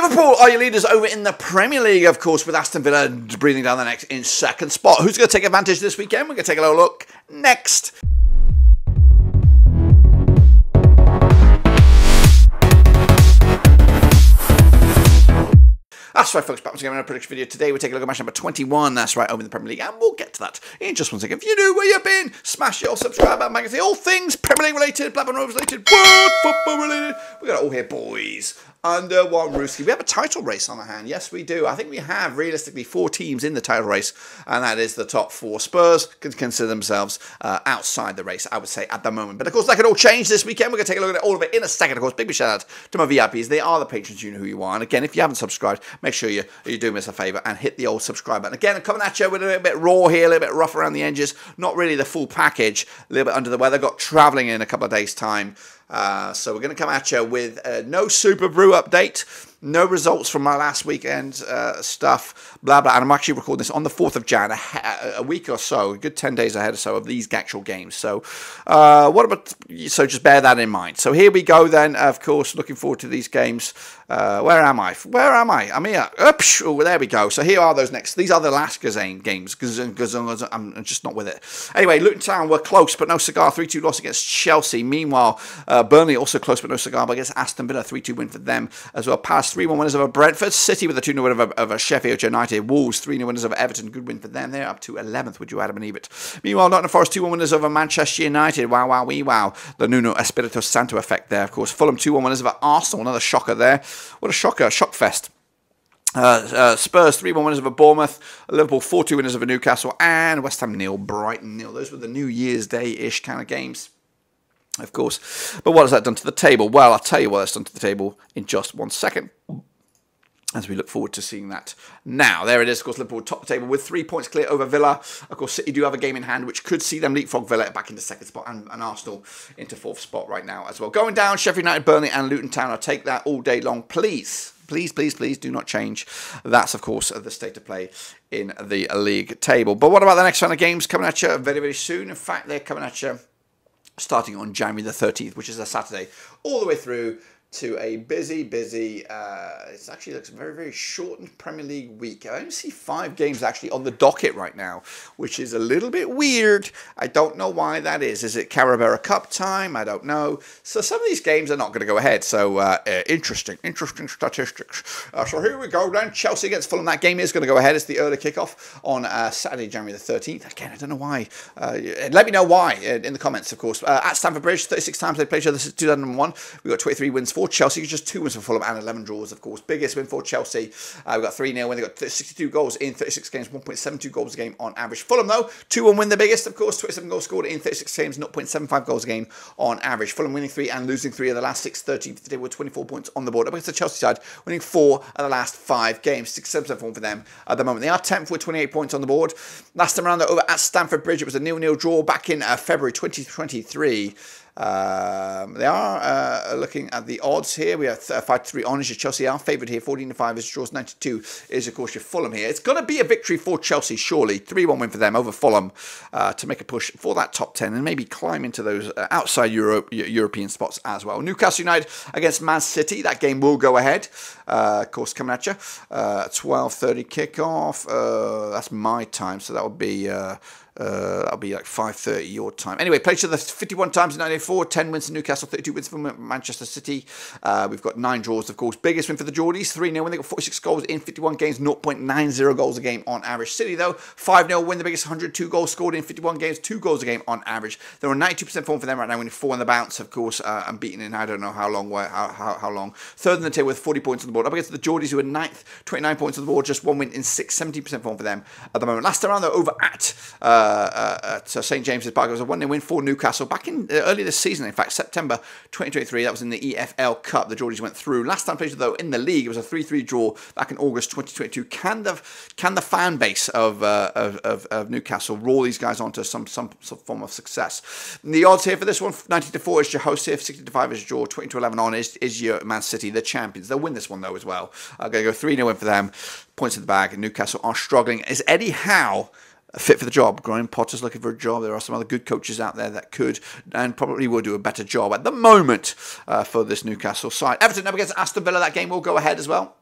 Liverpool are your leaders over in the Premier League, of course, with Aston Villa breathing down the neck in second spot. Who's going to take advantage this weekend? We're going to take a little look next. That's right, folks, back once again in a prediction video. Today we're taking a look at match number 21, that's right, over in the Premier League, and we'll get to that in just one second. If you knew where you've been, smash your subscribe button, magazine, all things Premier League related, Blackburn Rovers related, world football related. We got it all here, boys. Under one Rooski. We have a title race on our hand. Yes, we do. I think we have, realistically, 4 teams in the title race, and that is the top 4. Spurs can consider themselves outside the race, I would say, at the moment. But, of course, that could all change this weekend. We're going to take a look at all of it in a second, of course. Big shout out to my VIPs. They are the patrons. You know who you are. And, again, if you haven't subscribed, make sure you're doing us a favour and hit the old subscribe button. Again, I'm coming at you with a little bit raw here, a little bit rough around the edges. Not really the full package. A little bit under the weather. Got travelling in a couple of days' time. So we're going to come at you with no Super Brew update, no results from my last weekend stuff, blah, blah. And I'm actually recording this on the 4th of Jan, a week or so, a good 10 days ahead or so of these actual games. So so just bear that in mind. So here we go then, of course, looking forward to these games. Where am I? I'm here. Oops, oh, there we go. So here are those next. These are the last games. I'm just not with it. Anyway, Luton Town were close, but no cigar. 3-2 loss against Chelsea. Meanwhile, Burnley also close, but no cigar, but against Aston Villa. 3-2 win for them as well. Palace 3-1 winners over Brentford. City with a 2-0 win over Sheffield United. Wolves 3-0 winners over Everton. Good win for them. They're up to 11th, would you, Adam and Ebert? Meanwhile, Nottingham Forest 2-1 winners over Manchester United. Wow, wow, wee, wow. The Nuno Espirito Santo effect there, of course. Fulham 2-1 winners over Arsenal. Another shocker there. What a shocker. Shock fest. Spurs 3-1 winners over Bournemouth, Liverpool 4-2 winners over Newcastle, and West Ham 0, Brighton 0. Those were the New Year's Day-ish kind of games, of course. But what has that done to the table? Well, I'll tell you what it's done to the table in just one second, as we look forward to seeing that now. There it is, of course, Liverpool top the table with 3 points clear over Villa. Of course, City do have a game in hand, which could see them leapfrog Villa back into second spot, and Arsenal into 4th spot right now as well. Going down, Sheffield United, Burnley, and Luton Town. I'll take that all day long, please. Please, please, please do not change. That's, of course, the state of play in the league table. But what about the next round of games coming at you very, very soon? In fact, they're coming at you starting on January the 13th, which is a Saturday, all the way through to a busy, it actually looks very, very shortened Premier League week. I only see 5 games actually on the docket right now, which is a little bit weird. I don't know why that is. Is it Carabao Cup time? I don't know. So some of these games are not going to go ahead. So interesting statistics. So here we go then. Chelsea against Fulham. That game is going to go ahead. It's the early kickoff on Saturday, January the 13th. Again, I don't know why. Let me know why in the comments, of course. At Stamford Bridge, 36 times they played each other since 2001. We've got 23 wins for Chelsea, just 2 wins for Fulham and 11 draws, of course. Biggest win for Chelsea. We've got 3-0 win. They've got 62 goals in 36 games, 1.72 goals a game on average. Fulham, though, 2-1 win, the biggest, of course. 27 goals scored in 36 games, 0.75 goals a game on average. Fulham winning 3 and losing 3 of the last 6, 13 today with 24 points on the board. Up against the Chelsea side, winning 4 of the last 5 games, 6-7% form for them at the moment. They are 10th with 28 points on the board. Last time around, though, over at Stamford Bridge, it was a 0-0 draw back in February 2023. They are looking at the odds here. We have 5-3 on as your Chelsea are favoured here. 14-5 is draws. 92 is, of course, your Fulham here. It's going to be a victory for Chelsea, surely. 3-1 win for them over Fulham to make a push for that top 10 and maybe climb into those outside European spots as well. Newcastle United against Man City. That game will go ahead. Of course, coming at you. 12:30 kickoff. That's my time, so that would be... that'll be like 5:30 your time. Anyway, played each other 51 times in 1994, 10 wins for Newcastle, 32 wins for Manchester City. We've got 9 draws, of course. Biggest win for the Geordies, 3-0 win. They got 46 goals in 51 games, 0.90 goals a game on average. City, though, 5-0 win. The biggest, 102 goals scored in 51 games, 2 goals a game on average. They're on 92% form for them right now, winning 4 on the bounce, of course, and beaten in I don't know how long. How long. Third in the table with 40 points on the board. Up against the Geordies, who are 9th, 29 points on the board, just 1 win in 6, 70% form for them at the moment. Last time around, though, over at St James's Park. It was a 1-0 win for Newcastle back in early this season, in fact, September 2023. That was in the EFL Cup. The Geordies went through. Last time played, though, in the league, it was a 3-3 draw back in August 2022. Can the fan base of Newcastle roll these guys onto some form of success? And the odds here for this one, 90-4 is your host here, 60-5 is your 20-11 on is your Man City, the champions. They'll win this one, though, as well. I'm going to go 3-0 win for them. Points in the bag, and Newcastle are struggling. Is Eddie Howe fit for the job? Graham Potter's looking for a job. There are some other good coaches out there that could and probably will do a better job at the moment for this Newcastle side. Everton up against Aston Villa. That game will go ahead as well.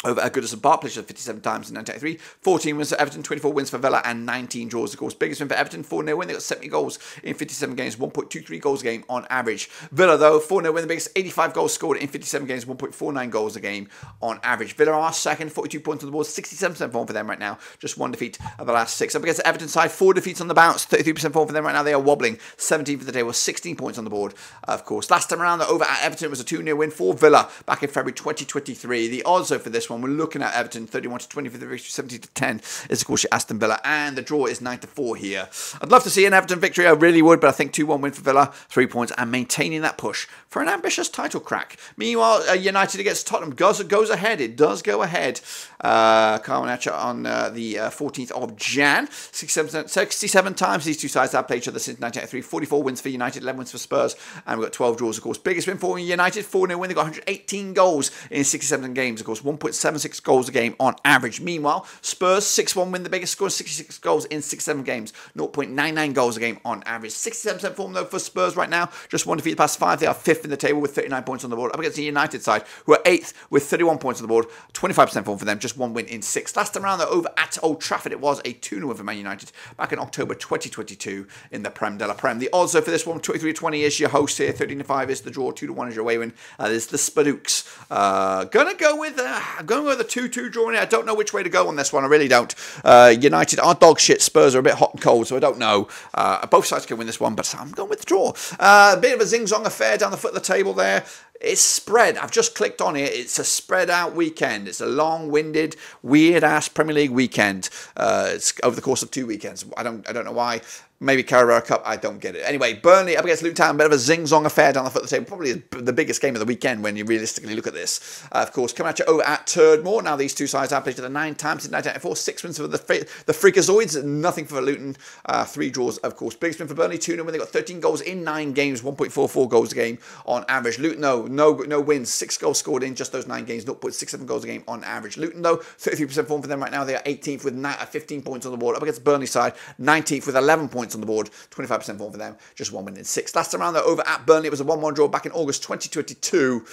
over at Goodison Park, played 57 times in 1983. 14 wins for Everton, 24 wins for Villa, and 19 draws. Of course, biggest win for Everton, 4-0 win. They got 70 goals in 57 games, 1.23 goals a game on average. Villa, though, 4-0 win, the biggest, 85 goals scored in 57 games, 1.49 goals a game on average. Villa are second, 42 points on the board, 67% form for them right now. Just one defeat of the last 6. Up against the Everton side, 4 defeats on the bounce, 33% form for them right now. They are wobbling, 17 for the day, with 16 points on the board, of course. Last time around, over at Everton, it was a 2-0 win for Villa back in February 2023. The odds, though, for this one, we're looking at Everton 31-20 for the victory, 70-10 is of course your Aston Villa, and the draw is 9-4 here. I'd love to see an Everton victory, I really would, but I think 2-1 win for Villa, 3 points, and maintaining that push for an ambitious title crack. Meanwhile, United against Tottenham goes ahead. It does go ahead. Carmenaccia on the 14th of Jan. 67 times these two sides have played each other since 1993. 44 wins for United, 11 wins for Spurs, and we've got 12 draws, of course. Biggest win for United, 4-0 win. They got 118 goals in 67 games, of course, 1.76 goals a game on average. Meanwhile, Spurs 6-1 win, the biggest score, 66 goals in 67 games, 0.99 goals a game on average. 67% form though for Spurs right now, just one defeat the past 5. They are 5th in the table with 39 points on the board. Up against the United side, who are 8th with 31 points on the board, 25% form for them, just one win in 6. Last time around though, over at Old Trafford, it was a 2-0 win for Man United back in October 2022 in the Prem de la Prem. The odds though for this one, 23-20 is your host here, 13-5 is the draw, 2-1 is your away win. There's the Spadooks. Gonna go with a 2-2 draw in it. I don't know which way to go on this one. I really don't. United are dog shit. Spurs are a bit hot and cold, so I don't know. Both sides can win this one, but I'm going with the draw. A bit of a zing-zong affair down the foot of the table there. It's spread. I've just clicked on it. It's a spread out weekend. It's a long-winded, weird-ass Premier League weekend. It's over the course of 2 weekends. I don't know why. Maybe Carabao Cup, I don't get it. Anyway, Burnley up against Luton Town, a bit of a zing-zong affair down the foot of the table. Probably the biggest game of the weekend when you realistically look at this. Of course, coming at you over at Turdmore. Now these two sides have played together 9 times in 1994. 6 wins for the Freakazoids, nothing for Luton. 3 draws, of course. Biggest win for Burnley, 2-0 when they got 13 goals in 9 games, 1.44 goals a game on average. Luton, no wins. 6 goals scored in just those 9 games, 0.67 goals a game on average. Luton, though, 33% form for them right now. They are 18th with 15 points on the board. Up against Burnley side, 19th with 11 points on the board. 25% form for them, just 1 win in 6. Last time around, though, over at Burnley, it was a 1-1 draw back in August 2022.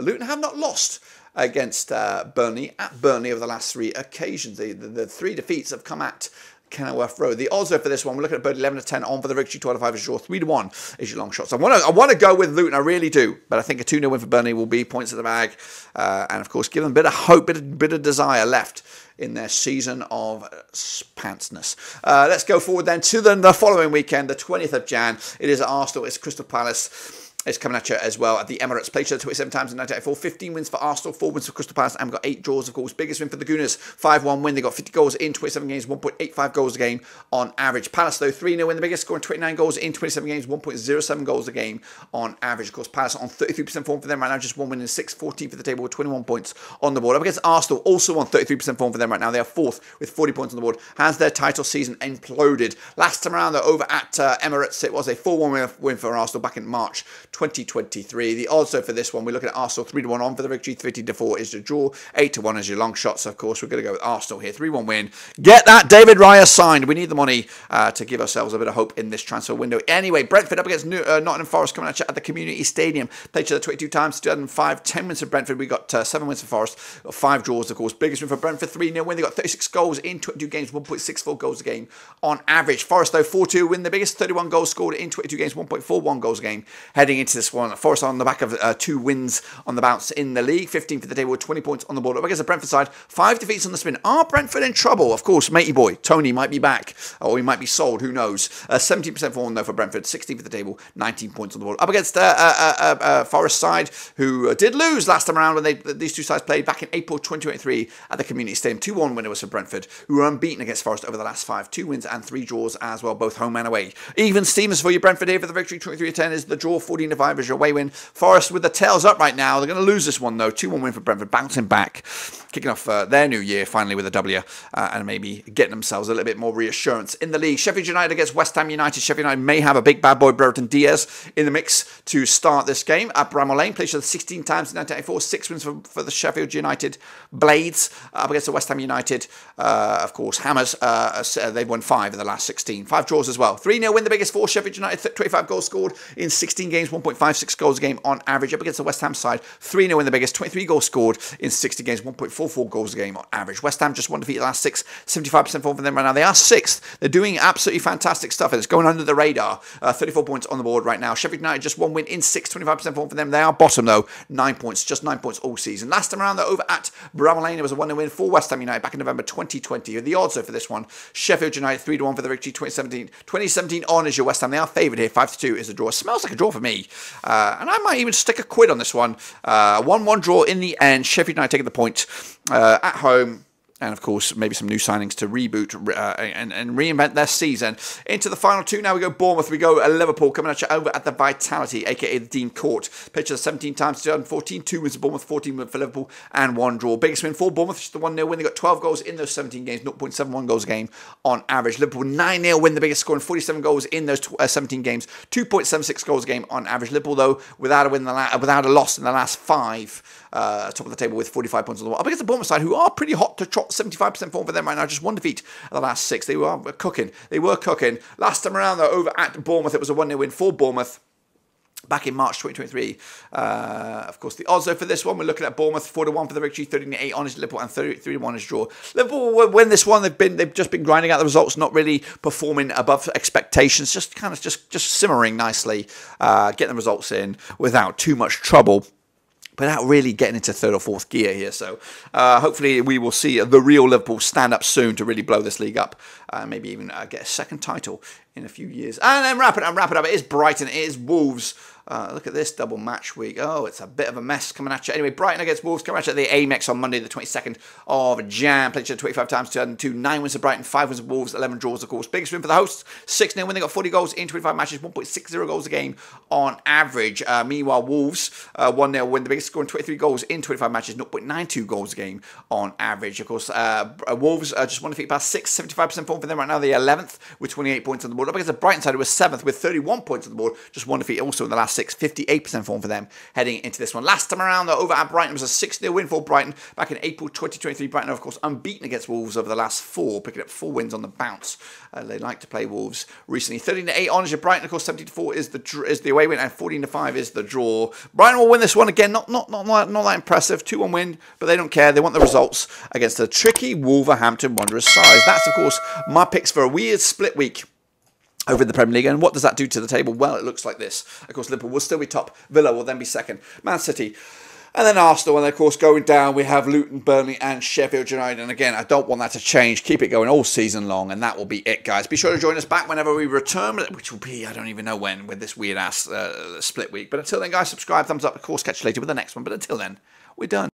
Luton have not lost against Burnley at Burnley over the last 3 occasions. The 3 defeats have come at Kenilworth Road. The odds are for this one, we're looking at Burnley 11-10 on for the victory, 12-5 is your draw, 3-1 is your long shots. I want to go with Luton, I really do, but I think a 2-0 win for Burnley will be points in the bag, and of course give them a bit of hope, bit of desire left in their season of pantsness. Let's go forward then to the following weekend, the 20th of Jan. It is at Arsenal, it's Crystal Palace. It's coming at you as well at the Emirates. Played 27 times in 1984. 15 wins for Arsenal, 4 wins for Crystal Palace, and we've got 8 draws, of course. Biggest win for the Gooners, 5-1 win. They got 50 goals in 27 games, 1.85 goals a game on average. Palace, though, 3-0 win. The biggest, scoring 29 goals in 27 games, 1.07 goals a game on average. Of course, Palace on 33% form for them right now, just 1 win in 6, 14 for the table with 21 points on the board. Up against Arsenal, also on 33% form for them right now. They are 4th with 40 points on the board. Has their title season imploded? Last time around, though, over at Emirates, it was a 4-1 win for Arsenal back in March 2023. The odds for this one, we're looking at Arsenal 3-1 on for the victory, 3-4 is your draw, 8-1 is your long shots. Of course, we're going to go with Arsenal here, 3-1 win. Get that David Raya signed. We need the money to give ourselves a bit of hope in this transfer window. Anyway, Brentford up against Nottingham Forest coming at you at the Community Stadium. Played each other 22 times, 2005, 10 wins for Brentford. We got 7 wins for Forest, 5 draws, of course. Biggest win for Brentford, 3-0 win. They got 36 goals in 22 games, 1.64 goals a game on average. Forest, though, 4-2 win. The biggest, 31 goals scored in 22 games, 1.41 goals a game. Heading into this one, Forest on the back of 2 wins on the bounce in the league, 15 for the day with 20 points on the board. Up against the Brentford side, 5 defeats on the spin. Are Brentford in trouble? Of course, matey boy Tony might be back, or he might be sold, who knows. 17% form though for Brentford, 16 for the table, 19 points on the board. Up against Forest side, who did lose last time around when these two sides played back in April 2023 at the Community Stadium. 2-1 winner was for Brentford, who were unbeaten against Forest over the last 5. 2 wins and 3 draws as well, both home and away. Even Steamers for you, Brentford here for the victory, 23-10 is the draw, 14-5 is your away win. Forest with the tails up right now. They're going to lose this one though. 2-1 win for Brentford, bouncing back, kicking off their new year finally with a W, and maybe getting themselves a little bit more reassurance in the league. Sheffield United against West Ham United. Sheffield United may have a big bad boy Brereton Diaz in the mix to start this game at Bramall Lane. Played 16 times in 1984, 6 wins for the Sheffield United Blades. Up against the West Ham United, of course, Hammers. They've won 5 in the last 16. 5 draws as well. 3-0 win, the biggest for Sheffield United. 25 goals scored in 16 games, 1.56 goals a game on average. Up against the West Ham side, 3-0 in the biggest, 23 goals scored in 60 games, 1.44 goals a game on average. West Ham just 1 defeat the last 6, 75% form for them right now. They are 6th. They're doing absolutely fantastic stuff, and it's going under the radar. 34 points on the board right now. Sheffield United just 1 win in 6, 25% form for them. They are bottom though, 9 points, just 9 points all season. Last time around, though, over at Bramall Lane, it was a 1-0 win for West Ham United back in November 2020. The odds, though, for this one, Sheffield United 3-1 for the victory. 2017 on is your West Ham. They are favoured here. 5-2 is the draw. It smells like a draw for me, and I might even stick a quid on this one. 1-1 draw in the end. Sheffield United taking the point at home. And, of course, maybe some new signings to reboot and reinvent their season. Into the final two. Now we go Bournemouth. We go Liverpool coming at you over at the Vitality, a.k.a. the Dean Court. Pitch of 17 times 2014. 2 wins for Bournemouth, 14 wins for Liverpool, and 1 draw. Biggest win for Bournemouth, just the 1-0 win. They got 12 goals in those 17 games, 0.71 goals a game on average. Liverpool 9-0 win, the biggest score, and 47 goals in those 17 games, 2.76 goals a game on average. Liverpool, though, without a loss in the last 5. Top of the table with 45 points on the wall. Up against the Bournemouth side, who are pretty hot to trot, 75% form for them right now. Just 1 defeat in the last 6. They were cooking. Last time around, though, over at Bournemouth, it was a 1-0 win for Bournemouth back in March 2023. Of course, the odds, though, for this one, we're looking at Bournemouth 4-1 for the victory, 13-8 on is Liverpool, and 3-1 is draw. Liverpool will win this one. They've just been grinding out the results, not really performing above expectations, just simmering nicely, getting the results in without too much trouble, without really getting into 3rd or 4th gear here. So hopefully we will see the real Liverpool stand up soon to really blow this league up. Maybe even get a 2nd title in a few years. And then wrap it up. It is Brighton. It is Wolves. Look at this double match week. Oh, it's a bit of a mess coming at you. Anyway, Brighton against Wolves coming at you at the Amex on Monday, the 22nd of Jan. Played 25 times, 2002. 9 wins for Brighton, 5 wins for Wolves, 11 draws, of course. Biggest win for the hosts, 6-0 win. They got 40 goals in 25 matches, 1.60 goals a game on average. Meanwhile, Wolves, 1-0 win. The biggest score in 23 goals in 25 matches, 0.92 goals a game on average. Of course, Wolves just 1 defeat past 6, 75% form for them right now. They're 11th with 28 points on the board. Up against the Brighton side, who was 7th with 31 points on the board. Just 1 defeat also in the last 6, 58% form for them heading into this one. Last time around, though, over at Brighton, it was a 6-0 win for Brighton back in April 2023. Brighton, of course, unbeaten against Wolves over the last 4, picking up 4 wins on the bounce. They like to play Wolves recently. 13-8 on is your Brighton. Of course, 17-4 is the away win, and 14-5 is the draw. Brighton will win this one again. Not that impressive. 2-1 win, but they don't care. They want the results against a tricky Wolverhampton Wanderers side. That's, of course, my picks for a weird split week over in the Premier League. And what does that do to the table? Well, it looks like this. Of course, Liverpool will still be top. Villa will then be 2nd. Man City. And then Arsenal. And, of course, going down, we have Luton, Burnley, and Sheffield United. And, again, I don't want that to change. Keep it going all season long. And that will be it, guys. Be sure to join us back whenever we return, which will be, I don't even know when, with this weird-ass split week. But until then, guys, subscribe, thumbs up. Of course, catch you later with the next one. But until then, we're done.